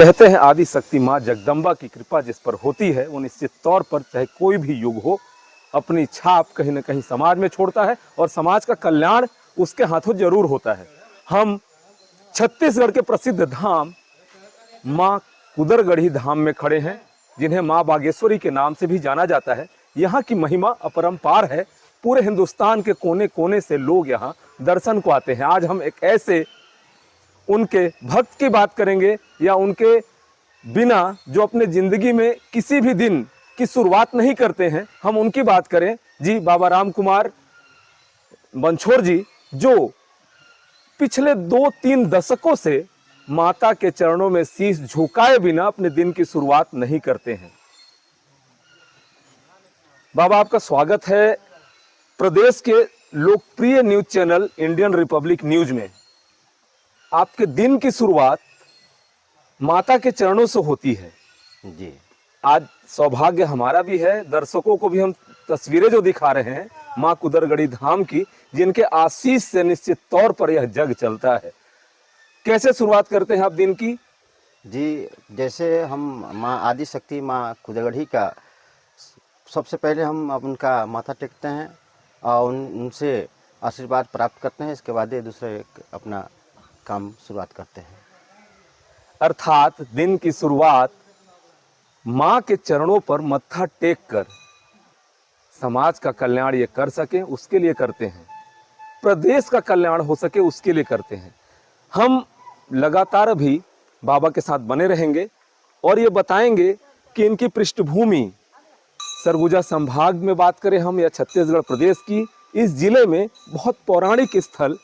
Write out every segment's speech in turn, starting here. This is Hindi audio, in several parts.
कहते हैं आदि शक्ति माँ जगदम्बा की कृपा जिस पर होती है वो निश्चित तौर पर चाहे कोई भी युग हो अपनी छाप कहीं न कहीं समाज में छोड़ता है और समाज का कल्याण उसके हाथों जरूर होता है। हम छत्तीसगढ़ के प्रसिद्ध धाम माँ कुदरगढ़ी धाम में खड़े हैं, जिन्हें माँ बागेश्वरी के नाम से भी जाना जाता है। यहाँ की महिमा अपरंपार है। पूरे हिंदुस्तान के कोने कोने से लोग यहाँ दर्शन को आते हैं। आज हम एक ऐसे उनके भक्त की बात करेंगे या उनके बिना जो अपने जिंदगी में किसी भी दिन की शुरुआत नहीं करते हैं, हम उनकी बात करें जी। बाबा राम कुमार बंछोर जी, जो पिछले 2-3 दशकों से माता के चरणों में शीश झुकाए बिना अपने दिन की शुरुआत नहीं करते हैं। बाबा, आपका स्वागत है प्रदेश के लोकप्रिय news channel Indian Republic news में। आपके दिन की शुरुआत माता के चरणों से होती है जी। आज सौभाग्य हमारा भी है, दर्शकों को भी हम तस्वीरें जो दिखा रहे हैं माँ कुदरगढ़ी धाम की, जिनके आशीष से निश्चित तौर पर यह जग चलता है। कैसे शुरुआत करते हैं आप दिन की? जी, जैसे हम माँ आदि शक्ति माँ कुदरगढ़ी का सबसे पहले हम उनका माथा टेकते हैं और उनसे आशीर्वाद प्राप्त करते हैं। इसके बाद दूसरे अपना काम शुरुआत करते हैं। अर्थात दिन की शुरुआत माँ के चरणों पर मत्था टेक कर समाज का कल्याण ये कर सके उसके लिए करते हैं, प्रदेश का कल्याण हो सके उसके लिए करते हैं। हम लगातार भी बाबा के साथ बने रहेंगे और ये बताएंगे कि इनकी पृष्ठभूमि सरगुजा संभाग में बात करें हम या छत्तीसगढ़ प्रदेश की, इस जिले में बहुत पौराणिक स्थल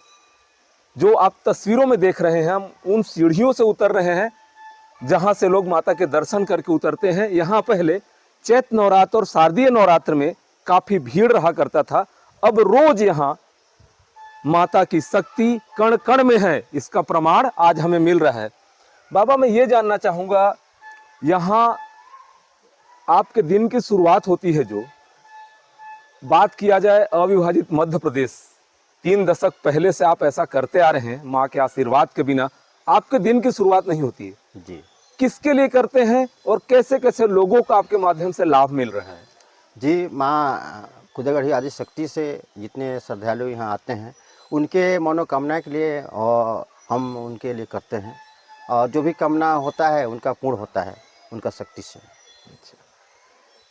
जो आप तस्वीरों में देख रहे हैं, हम उन सीढ़ियों से उतर रहे हैं जहां से लोग माता के दर्शन करके उतरते हैं। यहाँ पहले चैत्र नवरात्र और शारदीय नवरात्र में काफी भीड़ रहा करता था। अब रोज यहाँ माता की शक्ति कण कण में है, इसका प्रमाण आज हमें मिल रहा है। बाबा, मैं ये जानना चाहूँगा, यहाँ आपके दिन की शुरुआत होती है, जो बात किया जाए अविभाजित मध्य प्रदेश, 3 दशक पहले से आप ऐसा करते आ रहे हैं। माँ के आशीर्वाद के बिना आपके दिन की शुरुआत नहीं होती है। जी। किसके लिए करते हैं और कैसे कैसे लोगों को आपके माध्यम से लाभ मिल रहा है? जी, माँ कुदरगढ़ी आदि शक्ति से जितने श्रद्धालु यहाँ आते हैं उनके मनोकामना के लिए और हम उनके लिए करते हैं, और जो भी कामना होता है उनका पूर्ण होता है उनका शक्ति से।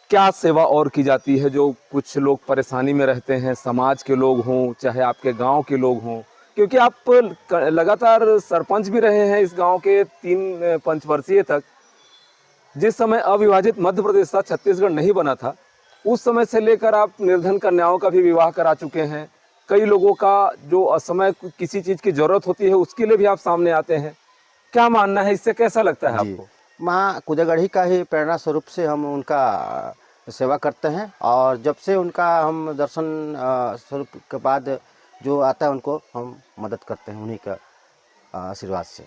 क्या सेवा और की जाती है? जो कुछ लोग परेशानी में रहते हैं, समाज के लोग हों चाहे आपके गांव के लोग हों, क्योंकि आप लगातार सरपंच भी रहे हैं इस गांव के 3 पंचवर्षीय तक। जिस समय अविभाजित मध्य प्रदेश था, छत्तीसगढ़ नहीं बना था, उस समय से लेकर आप निर्धन कन्याओं का भी विवाह करा चुके हैं। कई लोगों का जो असमय किसी चीज़ की जरूरत होती है उसके लिए भी आप सामने आते हैं। क्या मानना है, इससे कैसा लगता है आपको? माँ कुदरगढ़ी का ही प्रेरणा स्वरूप से हम उनका सेवा करते हैं, और जब से उनका हम दर्शन स्वरूप के बाद जो आता है उनको हम मदद करते हैं उन्हीं का आशीर्वाद से।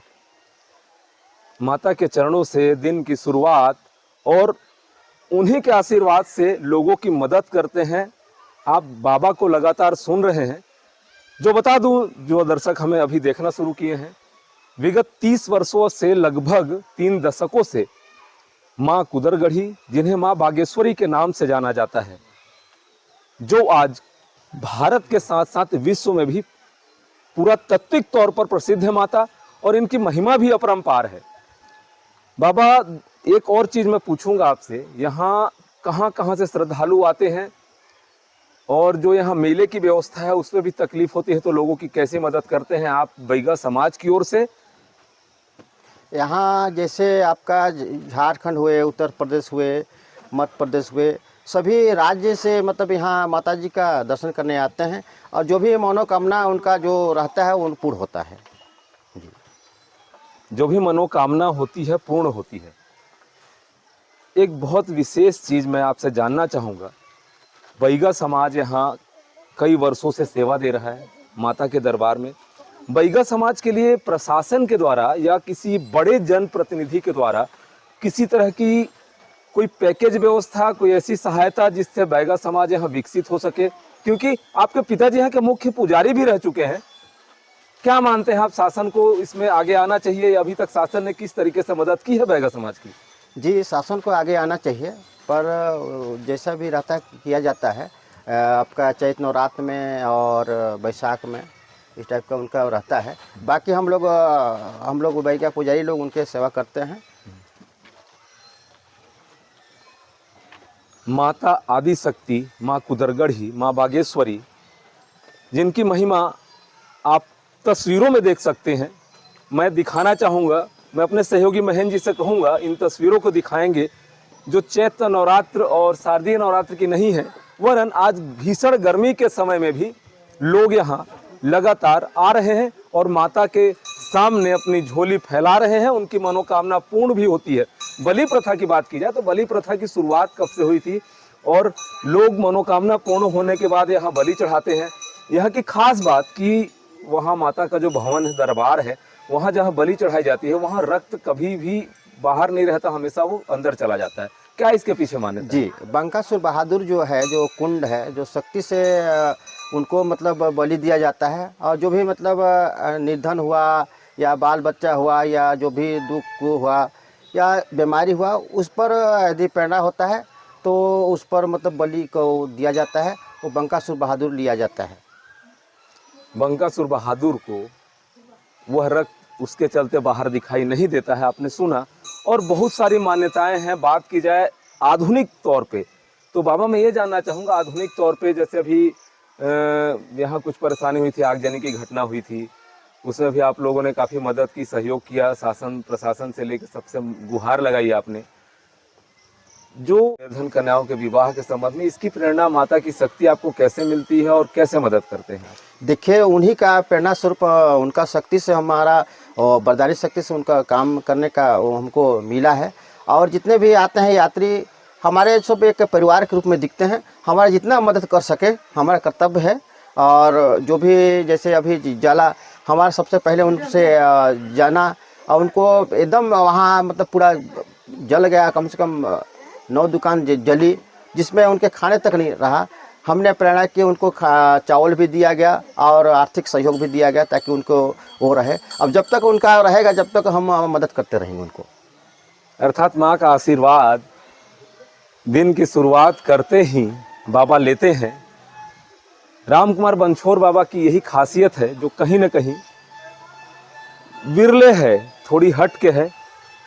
माता के चरणों से दिन की शुरुआत और उन्हीं के आशीर्वाद से लोगों की मदद करते हैं। आप बाबा को लगातार सुन रहे हैं। जो बता दूं, जो दर्शक हमें अभी देखना शुरू किए हैं, विगत 30 वर्षों से लगभग 3 दशकों से माँ कुदरगढ़ी, जिन्हें माँ बागेश्वरी के नाम से जाना जाता है, जो आज भारत के साथ साथ विश्व में भी पूरा तात्विक तौर पर प्रसिद्ध है माता, और इनकी महिमा भी अपरंपार है। बाबा, एक और चीज मैं पूछूंगा आपसे, यहाँ कहाँ कहाँ से श्रद्धालु आते हैं और जो यहाँ मेले की व्यवस्था है उसमें भी तकलीफ होती है, तो लोगों की कैसे मदद करते हैं आप बैगा समाज की ओर से? यहाँ जैसे आपका झारखंड हुए, उत्तर प्रदेश हुए, मध्य प्रदेश हुए, सभी राज्य से मतलब यहाँ माता जी का दर्शन करने आते हैं, और जो भी मनोकामना उनका जो रहता है वो पूर्ण होता है। जी। जो भी मनोकामना होती है पूर्ण होती है। एक बहुत विशेष चीज़ मैं आपसे जानना चाहूँगा, बैगा समाज यहाँ कई वर्षों से सेवा दे रहा है माता के दरबार में। बैगा समाज के लिए प्रशासन के द्वारा या किसी बड़े जनप्रतिनिधि के द्वारा किसी तरह की कोई पैकेज व्यवस्था, कोई ऐसी सहायता जिससे बैगा समाज यहाँ विकसित हो सके? क्योंकि आपके पिताजी यहाँ के मुख्य पुजारी भी रह चुके हैं, क्या मानते हैं आप, शासन को इसमें आगे आना चाहिए या अभी तक शासन ने किस तरीके से मदद की है बैगा समाज की? जी, शासन को आगे आना चाहिए, पर जैसा भी रहता है किया जाता है। आपका चैत नवरात्र में और बैसाख में इस टाइप का उनका रहता है। बाकी हम लोग बैगा पुजारी लोग उनके सेवा करते हैं। माता आदि शक्ति, माँ कुदरगढ़ी, माँ बागेश्वरी, जिनकी महिमा आप तस्वीरों में देख सकते हैं। मैं दिखाना चाहूँगा, मैं अपने सहयोगी महेंद्र जी से कहूँगा इन तस्वीरों को दिखाएंगे, जो चैत्र नवरात्र और शारदीय नवरात्र की नहीं है, वरन आज भीषण गर्मी के समय में भी लोग यहाँ लगातार आ रहे हैं और माता के सामने अपनी झोली फैला रहे हैं। उनकी मनोकामना पूर्ण भी होती है। बलि प्रथा की बात की जाए तो बलि प्रथा की शुरुआत कब से हुई थी और लोग मनोकामना पूर्ण होने के बाद यहाँ बलि चढ़ाते हैं। यहाँ की खास बात कि वहाँ माता का जो भवन है, दरबार है, वहाँ जहाँ बलि चढ़ाई जाती है वहाँ रक्त कभी भी बाहर नहीं रहता, हमेशा वो अंदर चला जाता है। क्या इसके पीछे मान्यता है? जी, बंकासुर बहादुर जो है, जो कुंड है, जो शक्ति से उनको मतलब बलि दिया जाता है। और जो भी मतलब निर्धन हुआ या बाल बच्चा हुआ या जो भी दुख हुआ या बीमारी हुआ, उस पर यदि प्रेरणा होता है तो उस पर मतलब बलि को दिया जाता है। वो बंकासुर बहादुर लिया जाता है। बंकासुर बहादुर को वह रक्त उसके चलते बाहर दिखाई नहीं देता है, आपने सुना। और बहुत सारी मान्यताएं हैं। बात की जाए आधुनिक तौर पे तो बाबा मैं ये जानना चाहूँगा, आधुनिक तौर पे जैसे अभी यहाँ कुछ परेशानी हुई थी, आगजनी की घटना हुई थी, उसमें भी आप लोगों ने काफ़ी मदद की, सहयोग किया, शासन प्रशासन से लेकर सबसे गुहार लगाई आपने। जो निर्धन कन्याओं के विवाह के संबंध में इसकी प्रेरणा, माता की शक्ति आपको कैसे मिलती है और कैसे मदद करते हैं? देखिए, उन्हीं का प्रेरणा स्वरूप, उनका शक्ति से हमारा और वरदानी शक्ति से उनका काम करने का वो हमको मिला है। और जितने भी आते हैं यात्री, हमारे सब एक परिवार के रूप में दिखते हैं। हमारा जितना मदद कर सके हमारा कर्तव्य है। और जो भी जैसे अभी जाला, हमारा सबसे पहले उनसे जाना और उनको एकदम वहाँ मतलब पूरा जल गया, कम से कम 9 दुकान जली, जिसमें उनके खाने तक नहीं रहा। हमने प्रेरणा की, उनको चावल भी दिया गया और आर्थिक सहयोग भी दिया गया ताकि उनको वो रहे। अब जब तक उनका रहेगा, जब तक हम मदद करते रहेंगे उनको। अर्थात माँ का आशीर्वाद दिन की शुरुआत करते ही बाबा लेते हैं। रामकुमार बनछोर बाबा की यही खासियत है जो कहीं न कहीं विरले है, थोड़ी हट के है।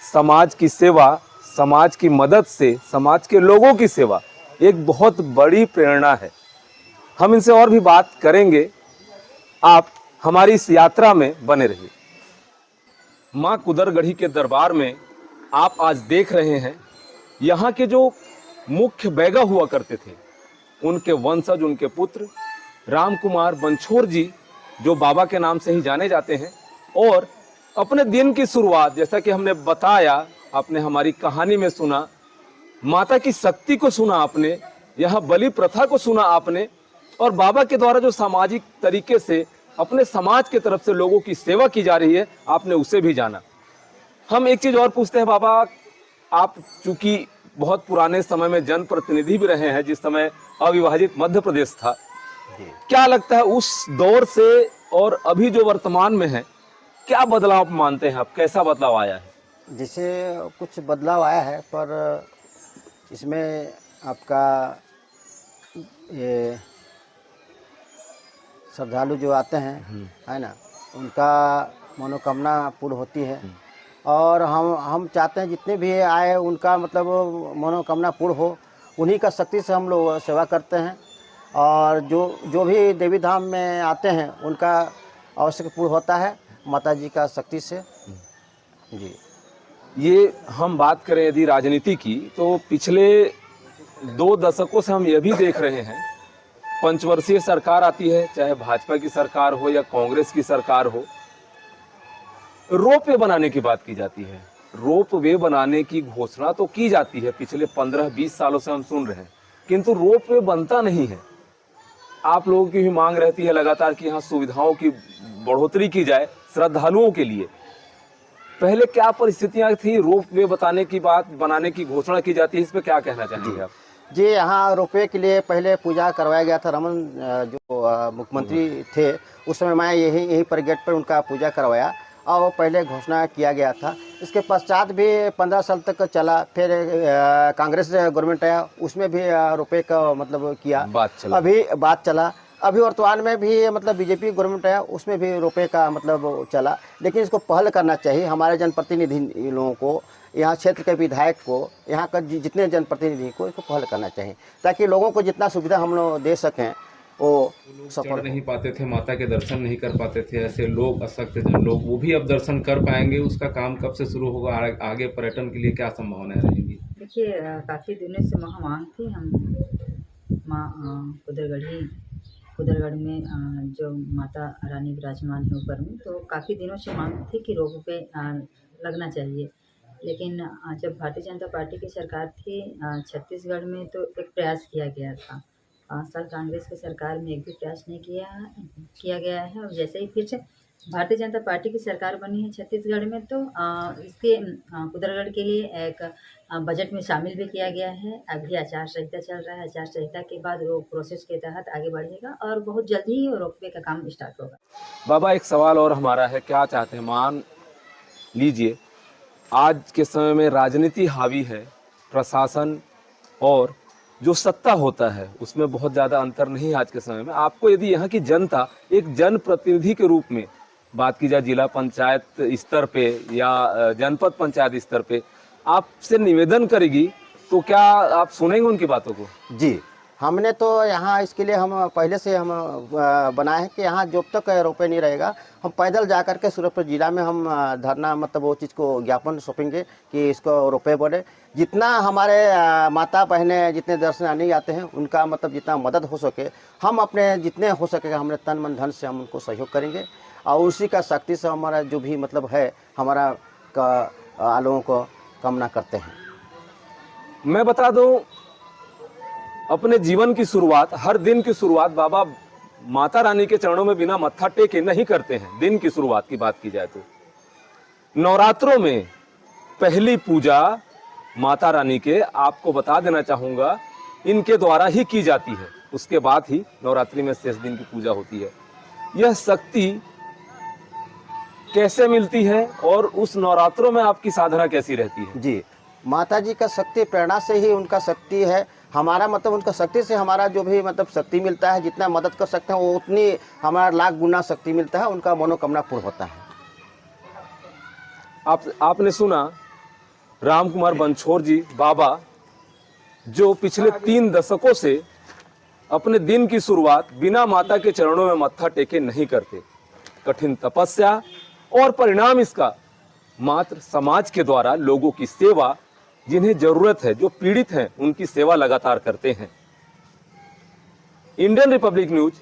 समाज की सेवा, समाज की मदद से समाज के लोगों की सेवा एक बहुत बड़ी प्रेरणा है। हम इनसे और भी बात करेंगे, आप हमारी इस यात्रा में बने रहिए। माँ कुदरगढ़ी के दरबार में आप आज देख रहे हैं यहाँ के जो मुख्य बैगा हुआ करते थे, उनके वंशज, उनके पुत्र रामकुमार बनछोर जी, जो बाबा के नाम से ही जाने जाते हैं। और अपने दिन की शुरुआत, जैसा कि हमने बताया, आपने हमारी कहानी में सुना, माता की शक्ति को सुना आपने, यहाँ बलि प्रथा को सुना आपने, और बाबा के द्वारा जो सामाजिक तरीके से अपने समाज के तरफ से लोगों की सेवा की जा रही है, आपने उसे भी जाना। हम एक चीज और पूछते हैं बाबा, आप चूंकि बहुत पुराने समय में जनप्रतिनिधि भी रहे हैं, जिस समय अविभाजित मध्य प्रदेश था, क्या लगता है उस दौर से और अभी जो वर्तमान में है, क्या बदलाव मानते हैं आप, कैसा बदलाव आया है? जैसे कुछ बदलाव आया है, पर इसमें आपका ये श्रद्धालु जो आते हैं, है ना, उनका मनोकामना पूर्ण होती है। और हम चाहते हैं जितने भी आए उनका मतलब मनोकामना पूर्ण हो। उन्हीं का शक्ति से हम लोग सेवा करते हैं। और जो भी देवी धाम में आते हैं उनका आवश्यक पूर्ण होता है माता जी का शक्ति से। जी, ये हम बात करें यदि राजनीति की, तो पिछले 2 दशकों से हम ये भी देख रहे हैं, पंचवर्षीय सरकार आती है, चाहे भाजपा की सरकार हो या कांग्रेस की सरकार हो, रोपवे बनाने की बात की जाती है। रोपवे बनाने की घोषणा तो की जाती है, पिछले 15-20 सालों से हम सुन रहे हैं, किंतु रोपवे बनता नहीं है। आप लोगों की भी मांग रहती है लगातार कि यहाँ सुविधाओं की बढ़ोतरी की जाए श्रद्धालुओं के लिए। पहले क्या परिस्थितियां थी, रोपवे बनाने की घोषणा की जाती है, इस पे क्या कहना चाहेंगे आप? जी, यहाँ रुपये के लिए पहले पूजा करवाया गया था। रमन जो मुख्यमंत्री थे उस समय मैं यहीं पर गेट पर उनका पूजा करवाया और वो पहले घोषणा किया गया था। इसके पश्चात भी 15 साल तक चला। फिर कांग्रेस गवर्नमेंट आया, उसमें भी रुपये का मतलब किया, बात चला। अभी वर्तमान में भी मतलब बीजेपी गवर्नमेंट आया, उसमें भी रुपये का मतलब चला। लेकिन इसको पहल करना चाहिए हमारे जनप्रतिनिधि लोगों को, यहाँ क्षेत्र के विधायक को, यहाँ का जितने जनप्रतिनिधि को इसको पहल करना चाहिए, ताकि लोगों को जितना सुविधा हम लोग दे सकें वो चढ़ नहीं पाते थे, माता के दर्शन नहीं कर पाते थे, ऐसे लोग, अशक्त जन लोग, वो भी अब दर्शन कर पाएंगे। उसका काम कब से शुरू होगा, आगे पर्यटन के लिए क्या संभावनाएं रहेंगी? देखिए, काफ़ी दिनों से मांग थी हम माँ कुदरगढ़ में जो माता रानी विराजमान है ऊपर में, तो काफ़ी दिनों से मांग थी कि रोपवे लगना चाहिए। लेकिन जब भारतीय जनता पार्टी की सरकार थी छत्तीसगढ़ में, तो एक प्रयास किया गया था। 5 साल कांग्रेस की सरकार में एक भी प्रयास नहीं किया गया है। और जैसे ही फिर से भारतीय जनता पार्टी की सरकार बनी है छत्तीसगढ़ में, तो इसके कुदरगढ़ के लिए एक बजट में शामिल भी किया गया है। अभी आचार संहिता चल रहा है, आचार संहिता के बाद वो प्रोसेस के तहत आगे बढ़ेगा और बहुत जल्दी ही रोपवे का काम स्टार्ट होगा। बाबा, एक सवाल और हमारा है, क्या चाहते हैं, मान लीजिए आज के समय में राजनीति हावी है, प्रशासन और जो सत्ता होता है उसमें बहुत ज़्यादा अंतर नहीं है आज के समय में। आपको यदि यहाँ की जनता एक जनप्रतिनिधि के रूप में बात की जाए, जिला पंचायत स्तर पे या जनपद पंचायत स्तर पे आपसे निवेदन करेगी, तो क्या आप सुनेंगे उनकी बातों को? जी, हमने तो यहाँ इसके लिए हम पहले से हम बनाए हैं कि यहाँ जब तक रुपये नहीं रहेगा, हम पैदल जा कर के सूरजपुर जिला में हम धरना मतलब वो चीज़ को ज्ञापन सौंपेंगे कि इसको रुपये बढ़े। जितना हमारे माता बहनें जितने दर्शन नहीं आते हैं, उनका मतलब जितना मदद हो सके, हम अपने जितने हो सकेगा हमने तन मन धन से हम उनको सहयोग करेंगे। और उसी का शक्ति से हमारा जो भी मतलब है हमारा का लोगों को कामना करते हैं। मैं बता दूं, अपने जीवन की शुरुआत, हर दिन की शुरुआत बाबा माता रानी के चरणों में बिना मत्था टेके नहीं करते हैं। दिन की शुरुआत की बात की जाए तो नवरात्रों में पहली पूजा माता रानी के, आपको बता देना चाहूंगा, इनके द्वारा ही की जाती है। उसके बाद ही नवरात्रि में शेष दिन की पूजा होती है। यह शक्ति कैसे मिलती है और उस नवरात्रों में आपकी साधना कैसी रहती है? जी, माता जी का शक्ति प्रेरणा से ही उनका शक्ति है। हमारा मतलब उनका शक्ति से हमारा जो भी मतलब शक्ति मिलता है, जितना मदद कर सकते हैं वो उतनी हमारा लाख गुना शक्ति मिलता है, उनका मनोकामना पूर्ण होता है। आपने सुना राम कुमार बनछोर जी बाबा, जो पिछले 3 दशकों से अपने दिन की शुरुआत बिना माता के चरणों में मत्था टेके नहीं करते। कठिन तपस्या और परिणाम इसका मात्र समाज के द्वारा लोगों की सेवा, जिन्हें जरूरत है, जो पीड़ित हैं, उनकी सेवा लगातार करते हैं। इंडियन रिपब्लिक न्यूज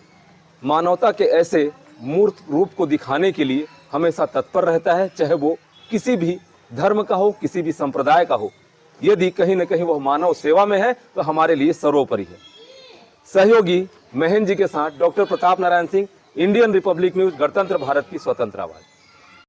मानवता के ऐसे मूर्त रूप को दिखाने के लिए हमेशा तत्पर रहता है, चाहे वो किसी भी धर्म का हो, किसी भी संप्रदाय का हो। यदि कहीं न कहीं वह मानव सेवा में है तो हमारे लिए सर्वोपरि है। सहयोगी महेंद्र जी के साथ doctor Pratap Narayan Singh, Indian Republic news, गणतंत्र भारत की स्वतंत्र आवाज।